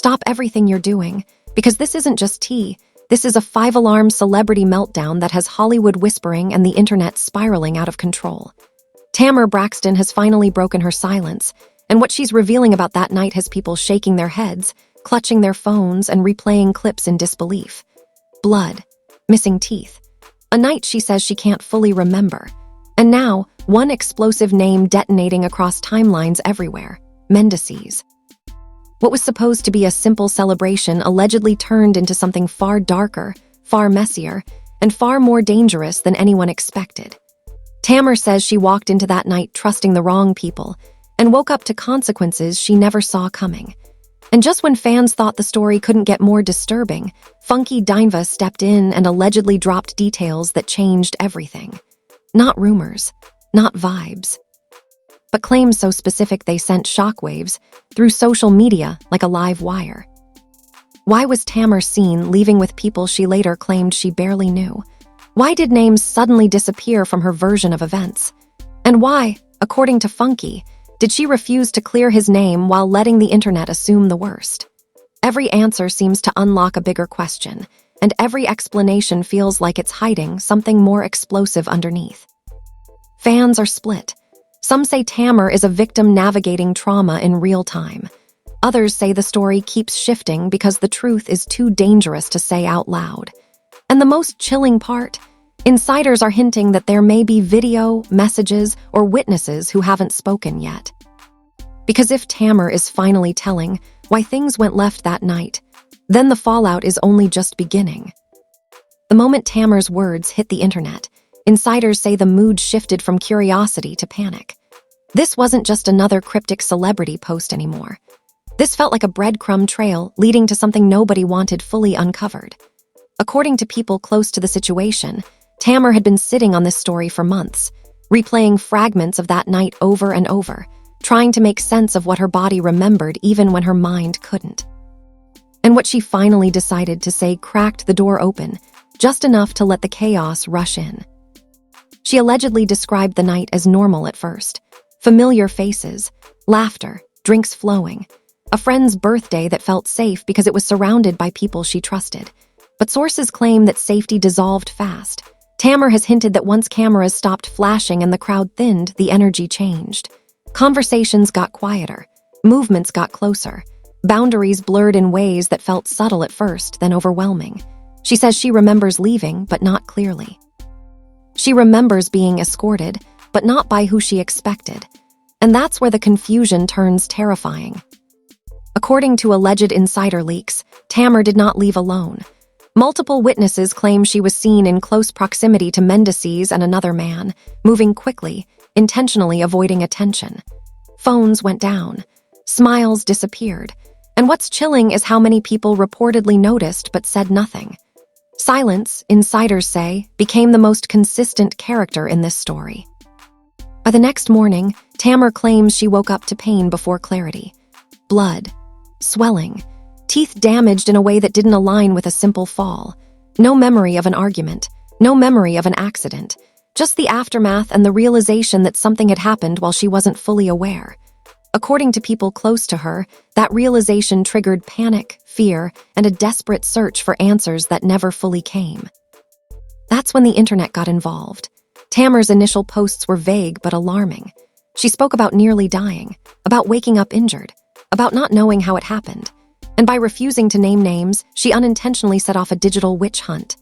Stop everything you're doing, because this isn't just tea. This is a 5-alarm celebrity meltdown that has Hollywood whispering and the internet spiraling out of control. Tamar Braxton has finally broken her silence, and what she's revealing about that night has people shaking their heads, clutching their phones, and replaying clips in disbelief. Blood. Missing teeth. A night she says she can't fully remember. And now, one explosive name detonating across timelines everywhere. Mendecees. What was supposed to be a simple celebration allegedly turned into something far darker, far messier, and far more dangerous than anyone expected. Tamar says she walked into that night trusting the wrong people and woke up to consequences she never saw coming. And just when fans thought the story couldn't get more disturbing, Funky Dineva stepped in and allegedly dropped details that changed everything. Not rumors, not vibes, but claims so specific they sent shockwaves through social media like a live wire. Why was Tamar seen leaving with people she later claimed she barely knew? Why did names suddenly disappear from her version of events? And why, according to Funky, did she refuse to clear his name while letting the internet assume the worst? Every answer seems to unlock a bigger question, and every explanation feels like it's hiding something more explosive underneath. Fans are split. Some say Tamar is a victim navigating trauma in real time. Others say the story keeps shifting because the truth is too dangerous to say out loud. And the most chilling part? Insiders are hinting that there may be video, messages, or witnesses who haven't spoken yet. Because if Tamar is finally telling why things went left that night, then the fallout is only just beginning. The moment Tamar's words hit the internet, insiders say the mood shifted from curiosity to panic. This wasn't just another cryptic celebrity post anymore. This felt like a breadcrumb trail leading to something nobody wanted fully uncovered. According to people close to the situation, Tamar had been sitting on this story for months, replaying fragments of that night over and over, trying to make sense of what her body remembered even when her mind couldn't. And what she finally decided to say cracked the door open, just enough to let the chaos rush in. She allegedly described the night as normal at first. Familiar faces, laughter, drinks flowing, a friend's birthday that felt safe because it was surrounded by people she trusted. But sources claim that safety dissolved fast. Tamar has hinted that once cameras stopped flashing and the crowd thinned, the energy changed. Conversations got quieter. Movements got closer. Boundaries blurred in ways that felt subtle at first, then overwhelming. She says she remembers leaving, but not clearly. She remembers being escorted, but not by who she expected. And that's where the confusion turns terrifying. According to alleged insider leaks, Tamar did not leave alone. Multiple witnesses claim she was seen in close proximity to Mendecees and another man, moving quickly, intentionally avoiding attention. Phones went down. Smiles disappeared. And what's chilling is how many people reportedly noticed but said nothing. Silence, insiders say, became the most consistent character in this story. By the next morning, Tamar claims she woke up to pain before clarity. Blood. Swelling. Teeth damaged in a way that didn't align with a simple fall. No memory of an argument. No memory of an accident. Just the aftermath and the realization that something had happened while she wasn't fully aware. According to people close to her, that realization triggered panic, fear, and a desperate search for answers that never fully came. That's when the internet got involved. Tamar's initial posts were vague but alarming. She spoke about nearly dying, about waking up injured, about not knowing how it happened. And by refusing to name names, she unintentionally set off a digital witch hunt.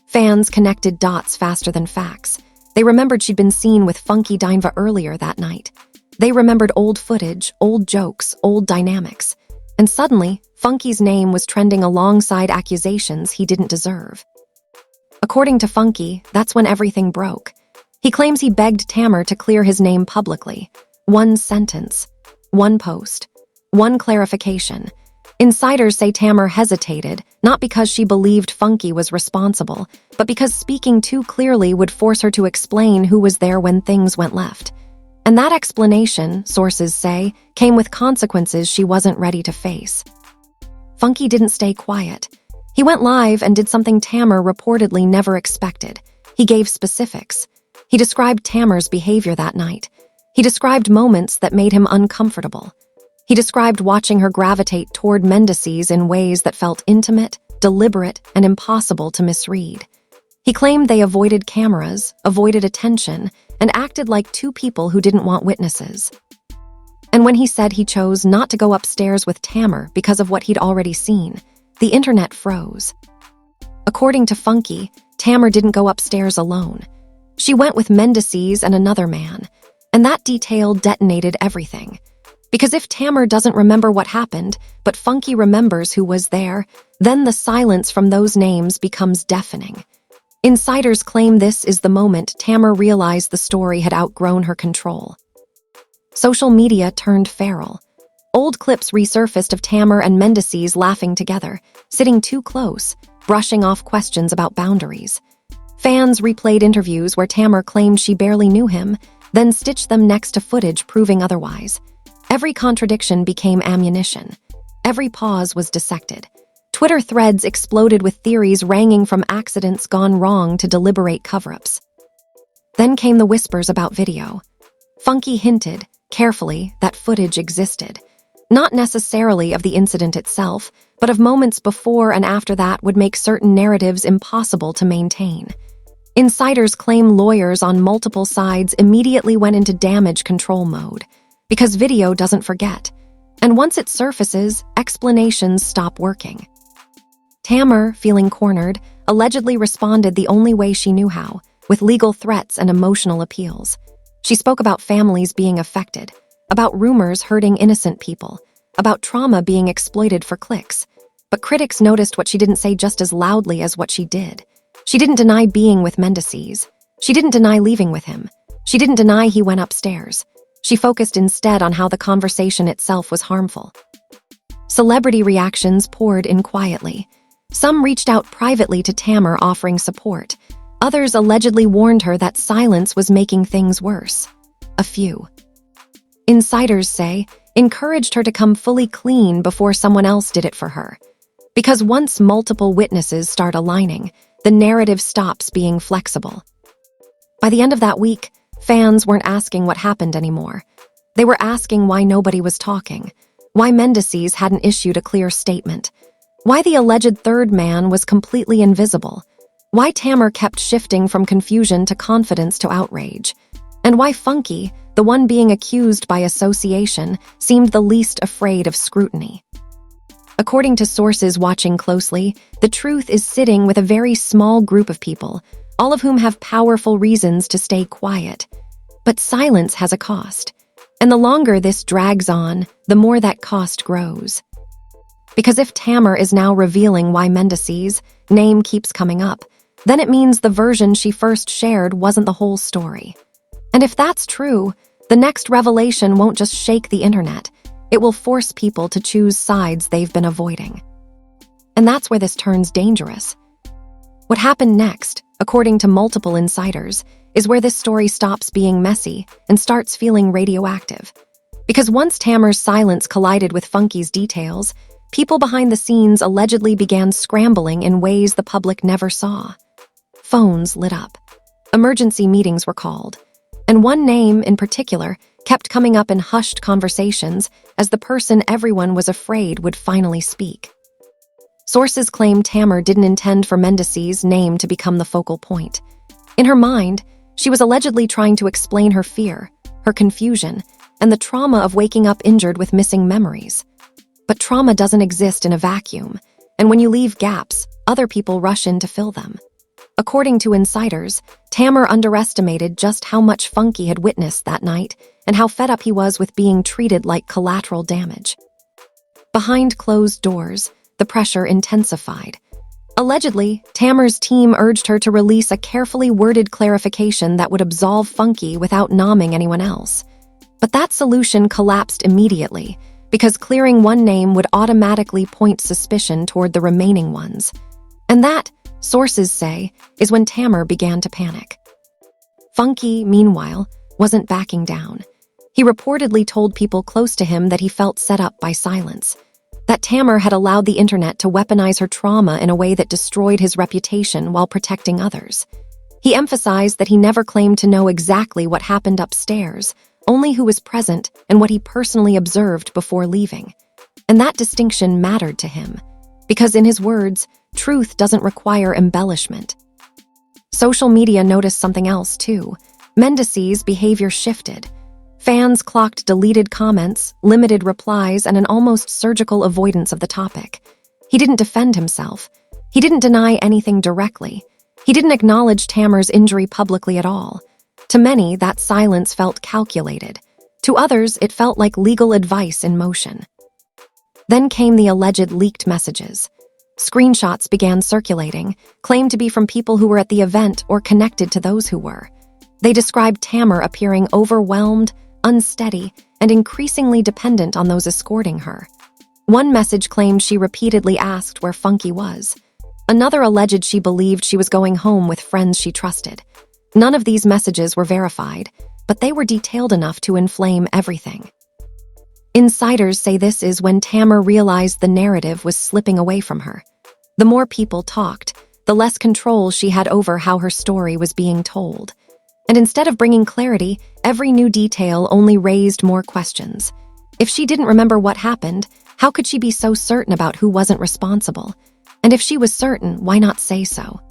Fans connected dots faster than facts. They remembered she'd been seen with Funky Dineva earlier that night. They remembered old footage, old jokes, old dynamics. And suddenly, Funky's name was trending alongside accusations he didn't deserve. According to Funky, that's when everything broke. He claims he begged Tamar to clear his name publicly. One sentence, one post, one clarification. Insiders say Tamar hesitated, not because she believed Funky was responsible, but because speaking too clearly would force her to explain who was there when things went left. And that explanation, sources say, came with consequences she wasn't ready to face. Funky didn't stay quiet. He went live and did something Tamar reportedly never expected. He gave specifics. He described Tamar's behavior that night. He described moments that made him uncomfortable. He described watching her gravitate toward Mendecees in ways that felt intimate, deliberate, and impossible to misread. He claimed they avoided cameras, avoided attention, and acted like two people who didn't want witnesses. And when he said he chose not to go upstairs with Tamar because of what he'd already seen, the internet froze. According to Funky, Tamar didn't go upstairs alone. She went with Mendecees and another man, and that detail detonated everything. Because if Tamar doesn't remember what happened, but Funky remembers who was there, then the silence from those names becomes deafening. Insiders claim this is the moment Tamar realized the story had outgrown her control. Social media turned feral. Old clips resurfaced of Tamar and Mendecees laughing together, sitting too close, brushing off questions about boundaries. Fans replayed interviews where Tamar claimed she barely knew him, then stitched them next to footage proving otherwise. Every contradiction became ammunition. Every pause was dissected. Twitter threads exploded with theories ranging from accidents gone wrong to deliberate cover-ups. Then came the whispers about video. Funky hinted, carefully, that footage existed. Not necessarily of the incident itself, but of moments before and after that would make certain narratives impossible to maintain. Insiders claim lawyers on multiple sides immediately went into damage control mode, because video doesn't forget, and once it surfaces, explanations stop working. Tamar, feeling cornered, allegedly responded the only way she knew how, with legal threats and emotional appeals. She spoke about families being affected, about rumors hurting innocent people, about trauma being exploited for clicks. But critics noticed what she didn't say just as loudly as what she did. She didn't deny being with Mendecees. She didn't deny leaving with him. She didn't deny he went upstairs. She focused instead on how the conversation itself was harmful. Celebrity reactions poured in quietly. Some reached out privately to Tamar offering support. Others allegedly warned her that silence was making things worse. A few. Insiders say, encouraged her to come fully clean before someone else did it for her. Because once multiple witnesses start aligning, the narrative stops being flexible. By the end of that week, fans weren't asking what happened anymore. They were asking why nobody was talking, why Mendecees hadn't issued a clear statement, why the alleged third man was completely invisible, why Tamar kept shifting from confusion to confidence to outrage, and why Funky, the one being accused by association, seemed the least afraid of scrutiny. According to sources watching closely, the truth is sitting with a very small group of people, all of whom have powerful reasons to stay quiet. But silence has a cost, and the longer this drags on, the more that cost grows. Because if Tamar is now revealing why Mendecees' name keeps coming up, then it means the version she first shared wasn't the whole story. And if that's true, the next revelation won't just shake the internet, it will force people to choose sides they've been avoiding. And that's where this turns dangerous. What happened next, according to multiple insiders, is where this story stops being messy and starts feeling radioactive. Because once Tamar's silence collided with Funky's details, people behind the scenes allegedly began scrambling in ways the public never saw. Phones lit up. Emergency meetings were called. And one name, in particular, kept coming up in hushed conversations as the person everyone was afraid would finally speak. Sources claim Tamar didn't intend for Mendecees' name to become the focal point. In her mind, she was allegedly trying to explain her fear, her confusion, and the trauma of waking up injured with missing memories. But trauma doesn't exist in a vacuum, and when you leave gaps, other people rush in to fill them. According to insiders, Tamar underestimated just how much Funky had witnessed that night and how fed up he was with being treated like collateral damage. Behind closed doors, the pressure intensified. Allegedly, Tamar's team urged her to release a carefully worded clarification that would absolve Funky without nomming anyone else. But that solution collapsed immediately, because clearing one name would automatically point suspicion toward the remaining ones. And that, sources say, is when Tamar began to panic. Funky, meanwhile, wasn't backing down. He reportedly told people close to him that he felt set up by silence, that Tamar had allowed the internet to weaponize her trauma in a way that destroyed his reputation while protecting others. He emphasized that he never claimed to know exactly what happened upstairs, only who was present and what he personally observed before leaving. And that distinction mattered to him, because in his words, truth doesn't require embellishment. Social media noticed something else too. Mendecees' behavior shifted. Fans clocked deleted comments, limited replies, and an almost surgical avoidance of the topic. He didn't defend himself. He didn't deny anything directly. He didn't acknowledge Tamar's injury publicly at all. To many, that silence felt calculated. To others, it felt like legal advice in motion. Then came the alleged leaked messages. Screenshots began circulating, claimed to be from people who were at the event or connected to those who were. They described Tamar appearing overwhelmed, unsteady, and increasingly dependent on those escorting her. One message claimed she repeatedly asked where Funky was. Another alleged she believed she was going home with friends she trusted. None of these messages were verified, but they were detailed enough to inflame everything. Insiders say this is when Tamar realized the narrative was slipping away from her. The more people talked, the less control she had over how her story was being told. And instead of bringing clarity, every new detail only raised more questions. If she didn't remember what happened, how could she be so certain about who wasn't responsible? And if she was certain, why not say so?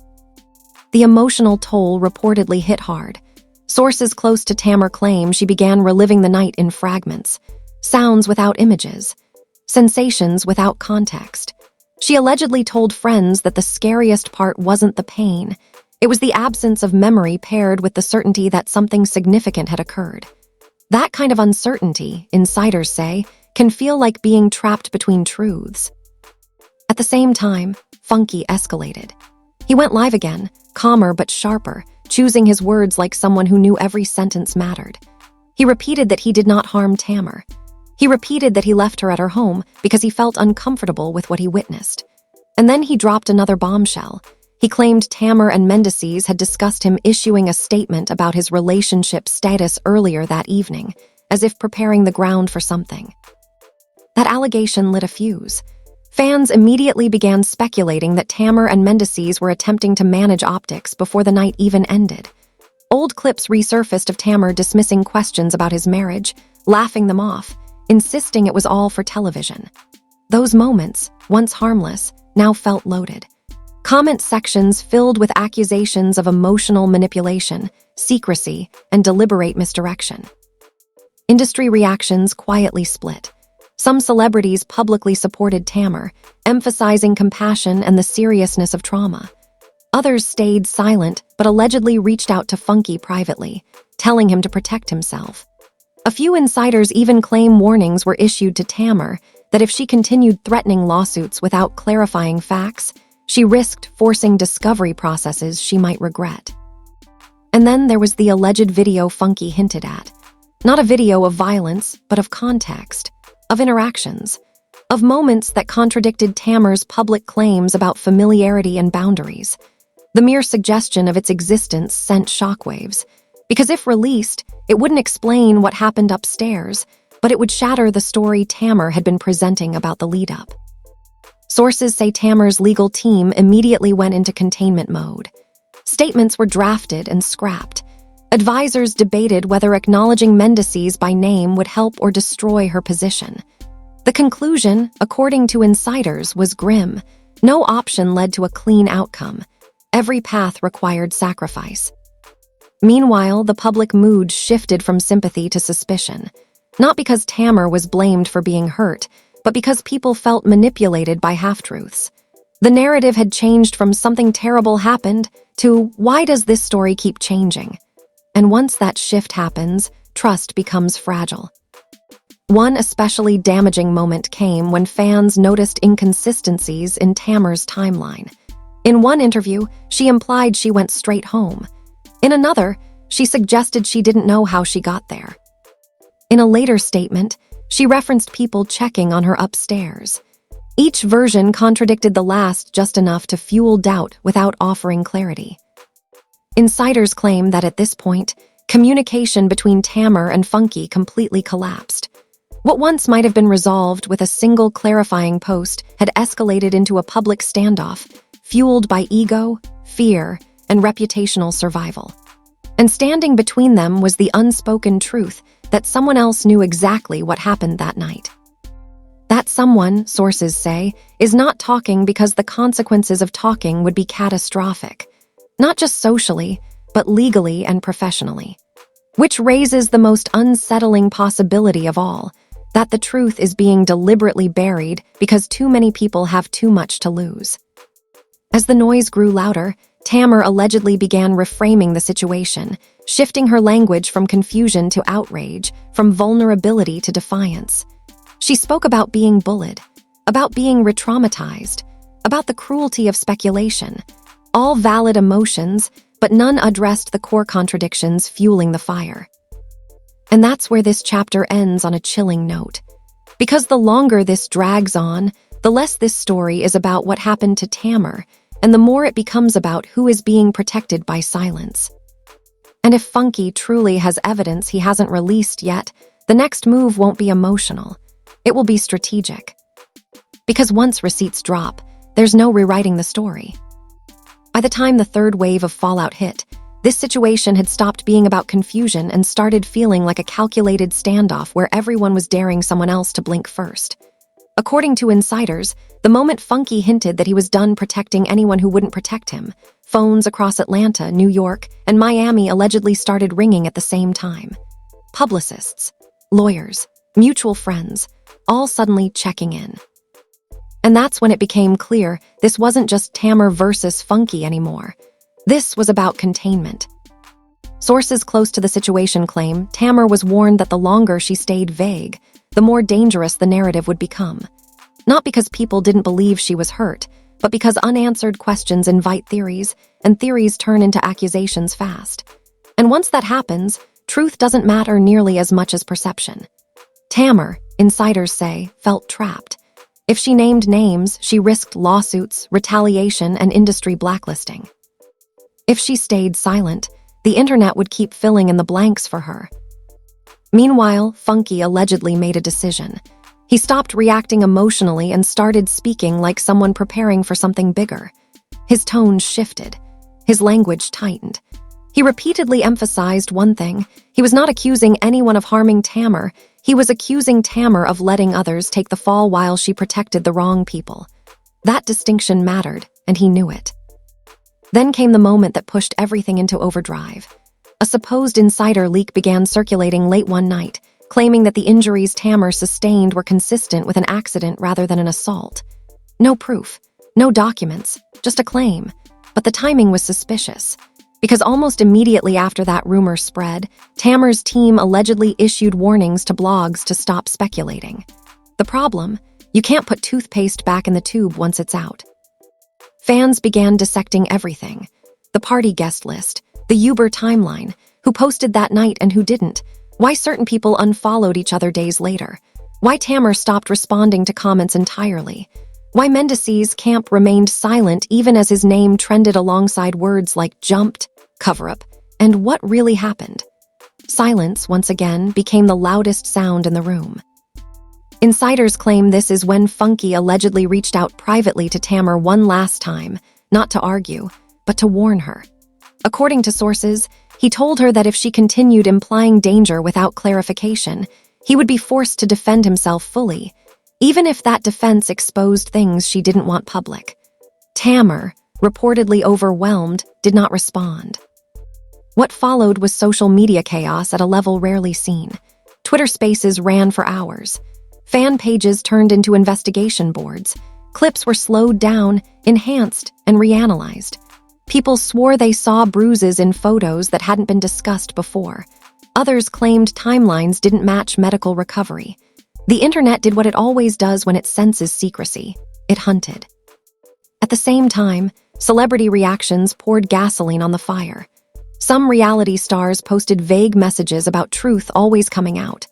The emotional toll reportedly hit hard. Sources close to Tamar claim she began reliving the night in fragments, sounds without images, sensations without context. She allegedly told friends that the scariest part wasn't the pain. It was the absence of memory paired with the certainty that something significant had occurred. That kind of uncertainty, insiders say, can feel like being trapped between truths. At the same time, Funky escalated. He went live again, calmer but sharper, choosing his words like someone who knew every sentence mattered. He repeated that he did not harm Tamar. He repeated that he left her at her home because he felt uncomfortable with what he witnessed. And then he dropped another bombshell. He claimed Tamar and Mendecees had discussed him issuing a statement about his relationship status earlier that evening, as if preparing the ground for something. That allegation lit a fuse. Fans immediately began speculating that Tamar and Mendecees were attempting to manage optics before the night even ended. Old clips resurfaced of Tamar dismissing questions about his marriage, laughing them off, insisting it was all for television. Those moments, once harmless, now felt loaded. Comment sections filled with accusations of emotional manipulation, secrecy, and deliberate misdirection. Industry reactions quietly split. Some celebrities publicly supported Tamar, emphasizing compassion and the seriousness of trauma. Others stayed silent but allegedly reached out to Funky privately, telling him to protect himself. A few insiders even claim warnings were issued to Tamar that if she continued threatening lawsuits without clarifying facts, she risked forcing discovery processes she might regret. And then there was the alleged video Funky hinted at. Not a video of violence, but of context, of interactions, of moments that contradicted Tamar's public claims about familiarity and boundaries. The mere suggestion of its existence sent shockwaves, because if released, it wouldn't explain what happened upstairs, but it would shatter the story Tamar had been presenting about the lead-up. Sources say Tamar's legal team immediately went into containment mode. Statements were drafted and scrapped. Advisors debated whether acknowledging Mendecees by name would help or destroy her position. The conclusion, according to insiders, was grim. No option led to a clean outcome. Every path required sacrifice. Meanwhile, the public mood shifted from sympathy to suspicion. Not because Tamar was blamed for being hurt, but because people felt manipulated by half-truths. The narrative had changed from something terrible happened to why does this story keep changing? And once that shift happens, trust becomes fragile. One especially damaging moment came when fans noticed inconsistencies in Tamar's timeline. In one interview, she implied she went straight home. In another, she suggested she didn't know how she got there. In a later statement, she referenced people checking on her upstairs. Each version contradicted the last just enough to fuel doubt without offering clarity. Insiders claim that at this point, communication between Tamar and Funky completely collapsed. What once might have been resolved with a single clarifying post had escalated into a public standoff, fueled by ego, fear, and reputational survival. And standing between them was the unspoken truth that someone else knew exactly what happened that night. That someone, sources say, is not talking because the consequences of talking would be catastrophic, not just socially, but legally and professionally. Which raises the most unsettling possibility of all, that the truth is being deliberately buried because too many people have too much to lose. As the noise grew louder, Tamar allegedly began reframing the situation, shifting her language from confusion to outrage, from vulnerability to defiance. She spoke about being bullied, about being re-traumatized, about the cruelty of speculation. All valid emotions, but none addressed the core contradictions fueling the fire. And that's where this chapter ends on a chilling note. Because the longer this drags on, the less this story is about what happened to Tamar, and the more it becomes about who is being protected by silence. And if Funky truly has evidence he hasn't released yet, the next move won't be emotional. It will be strategic. Because once receipts drop, there's no rewriting the story. By the time the third wave of fallout hit, this situation had stopped being about confusion and started feeling like a calculated standoff where everyone was daring someone else to blink first. According to insiders, the moment Funky hinted that he was done protecting anyone who wouldn't protect him, phones across Atlanta, New York, and Miami allegedly started ringing at the same time. Publicists, lawyers, mutual friends, all suddenly checking in. And that's when it became clear this wasn't just Tamar versus Funky anymore. This was about containment. Sources close to the situation claim Tamar was warned that the longer she stayed vague, the more dangerous the narrative would become. Not because people didn't believe she was hurt, but because unanswered questions invite theories, and theories turn into accusations fast. And once that happens, truth doesn't matter nearly as much as perception. Tamar, insiders say, felt trapped. If she named names, she risked lawsuits, retaliation, and industry blacklisting. If she stayed silent, the internet would keep filling in the blanks for her. Meanwhile, Funky allegedly made a decision. He stopped reacting emotionally and started speaking like someone preparing for something bigger. His tone shifted. His language tightened. He repeatedly emphasized one thing. He was not accusing anyone of harming Tamar. He was accusing Tamar of letting others take the fall while she protected the wrong people. That distinction mattered, and he knew it. Then came the moment that pushed everything into overdrive. A supposed insider leak began circulating late one night, claiming that the injuries Tamar sustained were consistent with an accident rather than an assault. No proof, no documents, just a claim. But the timing was suspicious. Because almost immediately after that rumor spread, Tamar's team allegedly issued warnings to blogs to stop speculating. The problem? You can't put toothpaste back in the tube once it's out. Fans began dissecting everything. The party guest list, the Uber timeline, who posted that night and who didn't, why certain people unfollowed each other days later, why Tamar stopped responding to comments entirely, why Mendecees' camp remained silent even as his name trended alongside words like jumped, cover-up, and what really happened. Silence, once again, became the loudest sound in the room. Insiders claim this is when Funky allegedly reached out privately to Tamar one last time, not to argue, but to warn her. According to sources, he told her that if she continued implying danger without clarification, he would be forced to defend himself fully, even if that defense exposed things she didn't want public. Tamar, reportedly overwhelmed, did not respond. What followed was social media chaos at a level rarely seen. Twitter Spaces ran for hours. Fan pages turned into investigation boards. Clips were slowed down, enhanced, and reanalyzed. People swore they saw bruises in photos that hadn't been discussed before. Others claimed timelines didn't match medical recovery. The internet did what it always does when it senses secrecy. It hunted. At the same time, celebrity reactions poured gasoline on the fire. Some reality stars posted vague messages about truth always coming out.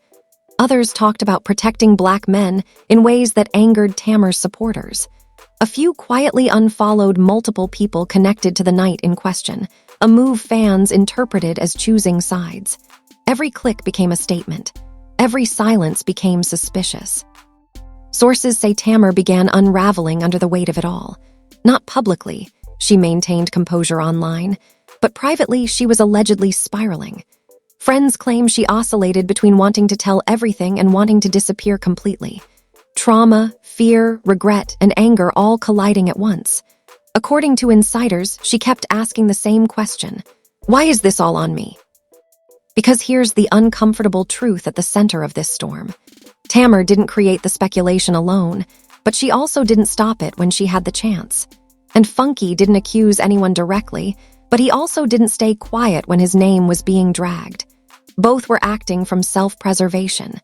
Others talked about protecting Black men in ways that angered Tamar's supporters. A few quietly unfollowed multiple people connected to the night in question, a move fans interpreted as choosing sides. Every click became a statement. Every silence became suspicious. Sources say Tamar began unraveling under the weight of it all. Not publicly, she maintained composure online, but privately she was allegedly spiraling. Friends claim she oscillated between wanting to tell everything and wanting to disappear completely. Trauma, fear, regret, and anger all colliding at once. According to insiders, she kept asking the same question: why is this all on me? Because here's the uncomfortable truth at the center of this storm. Tamar didn't create the speculation alone, but she also didn't stop it when she had the chance. And Funky didn't accuse anyone directly, but he also didn't stay quiet when his name was being dragged. Both were acting from self-preservation,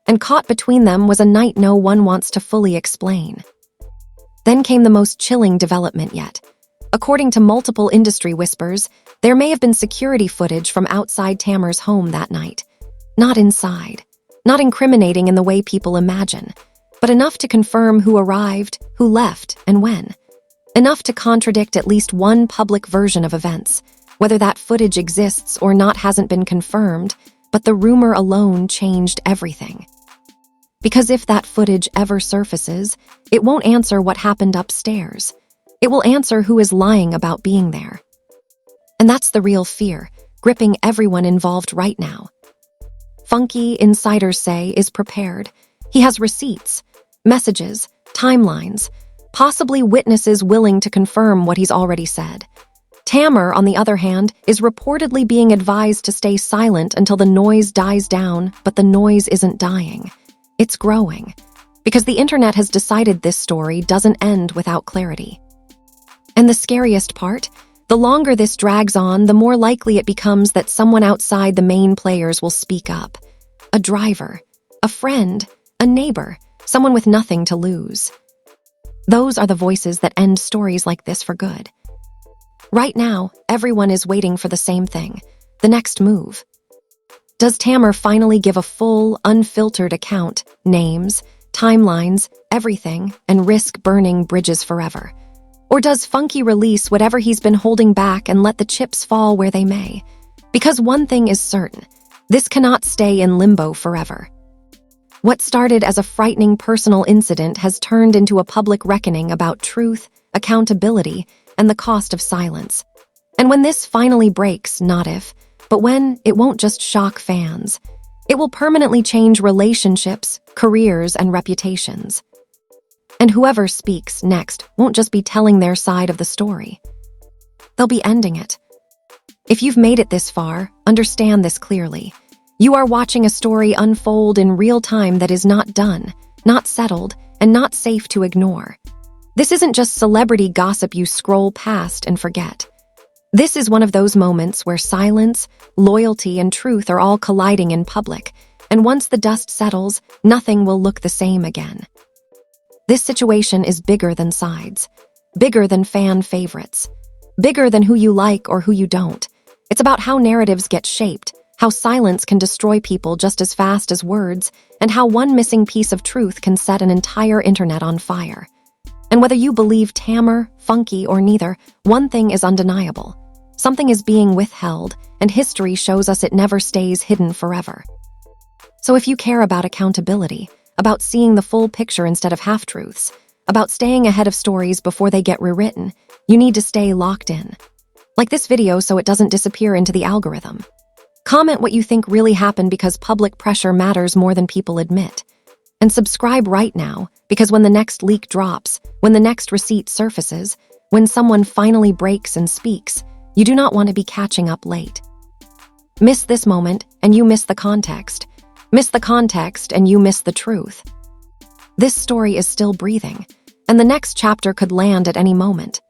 and caught between them was a night no one wants to fully explain. Then came the most chilling development yet. According to multiple industry whispers, there may have been security footage from outside Tamar's home that night. Not inside, not incriminating in the way people imagine, but enough to confirm who arrived, who left, and when. Enough to contradict at least one public version of events. Whether that footage exists or not hasn't been confirmed, but the rumor alone changed everything. Because if that footage ever surfaces, it won't answer what happened upstairs. It will answer who is lying about being there. And that's the real fear, gripping everyone involved right now. Funky, insiders say, is prepared. He has receipts, messages, timelines, possibly witnesses willing to confirm what he's already said. Tamar, on the other hand, is reportedly being advised to stay silent until the noise dies down, but the noise isn't dying. It's growing. Because the internet has decided this story doesn't end without clarity. And the scariest part? The longer this drags on, the more likely it becomes that someone outside the main players will speak up. A driver, a friend, a neighbor, someone with nothing to lose. Those are the voices that end stories like this for good. Right now, everyone is waiting for the same thing, the next move. Does Tamar finally give a full, unfiltered account, names, timelines, everything, and risk burning bridges forever? Or does Funky release whatever he's been holding back and let the chips fall where they may? Because one thing is certain, this cannot stay in limbo forever. What started as a frightening personal incident has turned into a public reckoning about truth, accountability, and the cost of silence. And when this finally breaks, not if, but when, it won't just shock fans. It will permanently change relationships, careers, and reputations. And whoever speaks next won't just be telling their side of the story. They'll be ending it. If you've made it this far, understand this clearly. You are watching a story unfold in real time that is not done, not settled, and not safe to ignore. This isn't just celebrity gossip you scroll past and forget. This is one of those moments where silence, loyalty, and truth are all colliding in public, and once the dust settles, nothing will look the same again. This situation is bigger than sides, bigger than fan favorites, bigger than who you like or who you don't. It's about how narratives get shaped, how silence can destroy people just as fast as words, and how one missing piece of truth can set an entire internet on fire. And whether you believe Tamar, Funky, or neither, one thing is undeniable. Something is being withheld, and history shows us it never stays hidden forever. So if you care about accountability, about seeing the full picture instead of half-truths, about staying ahead of stories before they get rewritten, you need to stay locked in. Like this video so it doesn't disappear into the algorithm. Comment what you think really happened because public pressure matters more than people admit. And subscribe right now, because when the next leak drops, when the next receipt surfaces, when someone finally breaks and speaks, you do not want to be catching up late. Miss this moment, and you miss the context. Miss the context, and you miss the truth. This story is still breathing, and the next chapter could land at any moment.